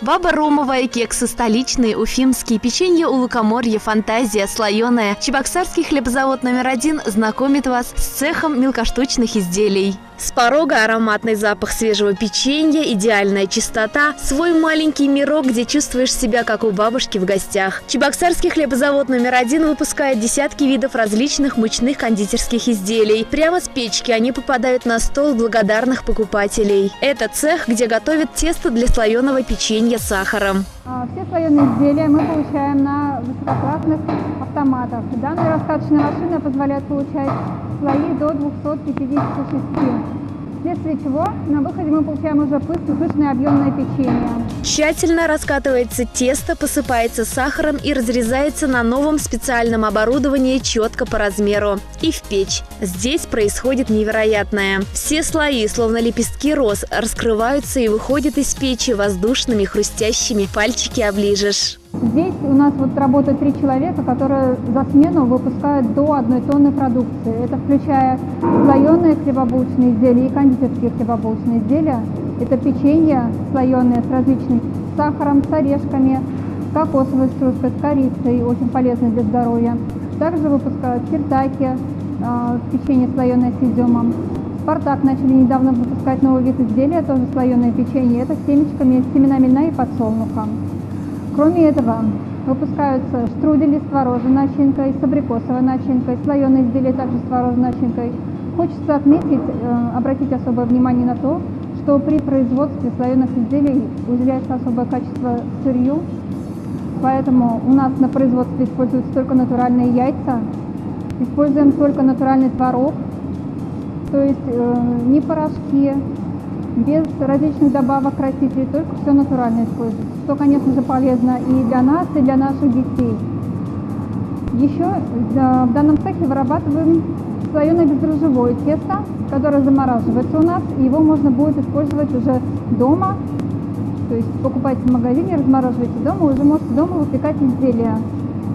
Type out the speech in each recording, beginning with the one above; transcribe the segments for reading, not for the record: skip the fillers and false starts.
Баба ромовая, кексы столичные, уфимские, печенье у лукоморья, фантазия, слоеная. Чебоксарский хлебозавод номер 1 знакомит вас с цехом мелкоштучных изделий. С порога ароматный запах свежего печенья, идеальная чистота, свой маленький мирок, где чувствуешь себя как у бабушки в гостях. Чебоксарский хлебозавод номер 1 выпускает десятки видов различных мучных кондитерских изделий. Прямо с печки они попадают на стол благодарных покупателей. Это цех, где готовят тесто для слоеного печенья с сахаром. Все слоеные изделия мы получаем на высококлассных автоматах. Данная раскаточная машина позволяет получать слои до 256. Вследствие чего на выходе мы получаем уже пышное объемное печенье. Тщательно раскатывается тесто, посыпается сахаром и разрезается на новом специальном оборудовании четко по размеру. И в печь. Здесь происходит невероятное. Все слои, словно лепестки роз, раскрываются и выходят из печи воздушными, хрустящими. Пальчики оближешь. Здесь у нас работают 3 человека, которые за смену выпускают до 1 тонны продукции. Это включая слоеные хлебобулочные изделия и кондитерские хлебобулочные изделия. Это печенье слоеное с различным сахаром, с орешками, с кокосовой стружкой, с корицей, очень полезно для здоровья. Также выпускают сиртаки, печенье слоеное с изюмом. Спартак начали недавно выпускать новый вид изделия, тоже слоеное печенье. Это с семечками, с семенами льна и подсолнуха. Кроме этого, выпускаются штрудели с творожной начинкой, с абрикосовой начинкой, слоеные изделия также с творожной начинкой. Хочется отметить, обратить особое внимание на то, что при производстве слоеных изделий уделяется особое качество сырью, поэтому у нас на производстве используются только натуральные яйца, используем только натуральный творог, то есть не порошки, без различных добавок красителей, только все натурально используется, что, конечно же, полезно и для нас, и для наших детей. Еще в данном цехе вырабатываем слоеное бездрожжевое тесто, которое замораживается у нас, и его можно будет использовать уже дома. То есть покупайте в магазине, размораживайте дома, уже можете дома выпекать изделия.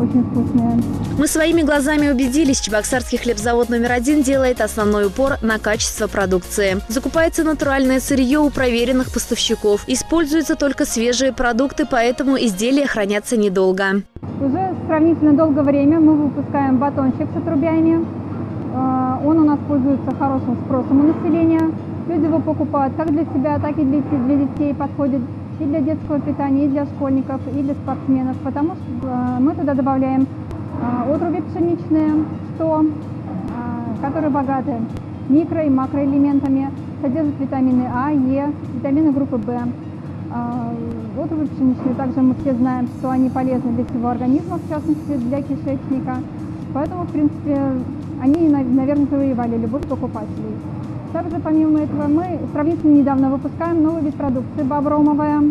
Очень вкусные. Мы своими глазами убедились, Чебоксарский хлебзавод номер 1 делает основной упор на качество продукции. Закупается натуральное сырье у проверенных поставщиков. Используются только свежие продукты, поэтому изделия хранятся недолго. Уже сравнительно долгое время мы выпускаем батончик с отрубями. Он у нас пользуется хорошим спросом у населения. Люди его покупают как для себя, так и для детей, подходит и для детского питания, и для школьников, и для спортсменов, потому что мы туда добавляем отруби пшеничные, которые богаты микро- и макроэлементами, содержат витамины А, Е, витамины группы В. Отруби пшеничные также мы все знаем, что они полезны для всего организма, в частности для кишечника, поэтому, в принципе, они, наверное, завоевали любовь покупателей. Также, помимо этого, мы сравнительно недавно выпускаем новый вид продукции «Баба ромовая».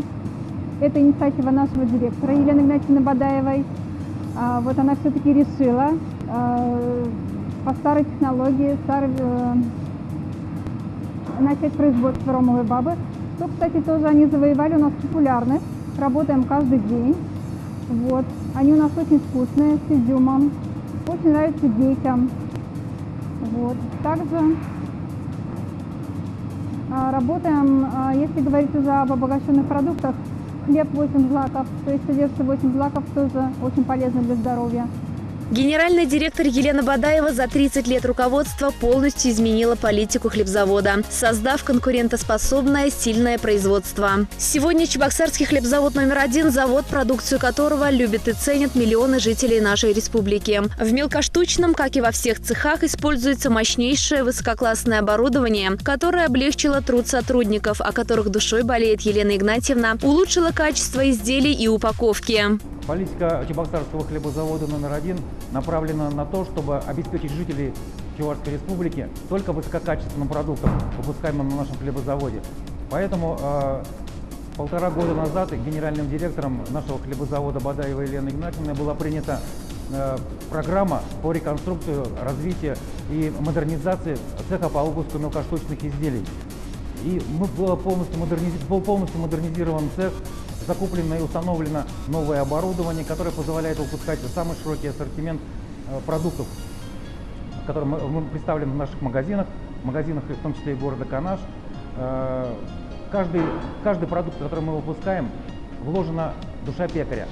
Это инициатива нашего директора Елены Игнатьевны Бадаевой. Вот она все-таки решила по старой технологии начать производство ромовой бабы. Что, кстати, тоже они завоевали у нас популярность. Работаем каждый день. Вот. Они у нас очень вкусные, с изюмом. Очень нравятся детям. Вот. Также работаем, если говорить уже об обогащенных продуктах, хлеб 8 злаков, то есть содержится 8 злаков, тоже очень полезно для здоровья. Генеральный директор Елена Бадаева за 30 лет руководства полностью изменила политику хлебзавода, создав конкурентоспособное, сильное производство. Сегодня Чебоксарский хлебзавод номер 1 – завод, продукцию которого любят и ценят миллионы жителей нашей республики. В мелкоштучном, как и во всех цехах, используется мощнейшее высококлассное оборудование, которое облегчило труд сотрудников, о которых душой болеет Елена Игнатьевна, улучшило качество изделий и упаковки. Политика Чебоксарского хлебозавода номер 1 направлена на то, чтобы обеспечить жителей Чувашской республики только высококачественным продуктом, выпускаемым на нашем хлебозаводе. Поэтому 1,5 года назад генеральным директором нашего хлебозавода Бадаевой Еленой Игнатьевной была принята программа по реконструкции, развитию и модернизации цеха по выпуску мелкоштучных изделий. И был полностью модернизирован цех, закуплено и установлено новое оборудование, которое позволяет выпускать самый широкий ассортимент продуктов. которые мы представлены в наших магазинах, в том числе и города Канаш. Каждый продукт, который мы выпускаем, вложена душа пекаря.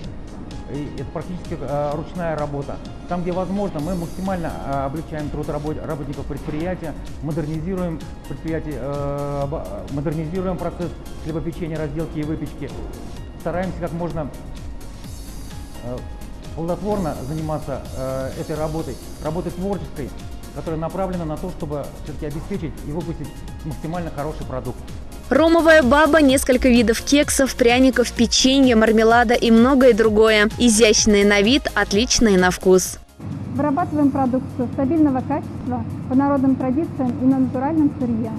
И это практически ручная работа. Там, где возможно, мы максимально облегчаем труд работников предприятия, модернизируем предприятие, модернизируем процесс хлебопечения, разделки и выпечки. Стараемся как можно плодотворно заниматься этой работой творческой, которая направлена на то, чтобы все-таки обеспечить и выпустить максимально хороший продукт. Ромовая баба, несколько видов кексов, пряников, печенья, мармелада и многое другое. Изящные на вид, отличные на вкус. Вырабатываем продукцию стабильного качества, по народным традициям и на натуральном сырье.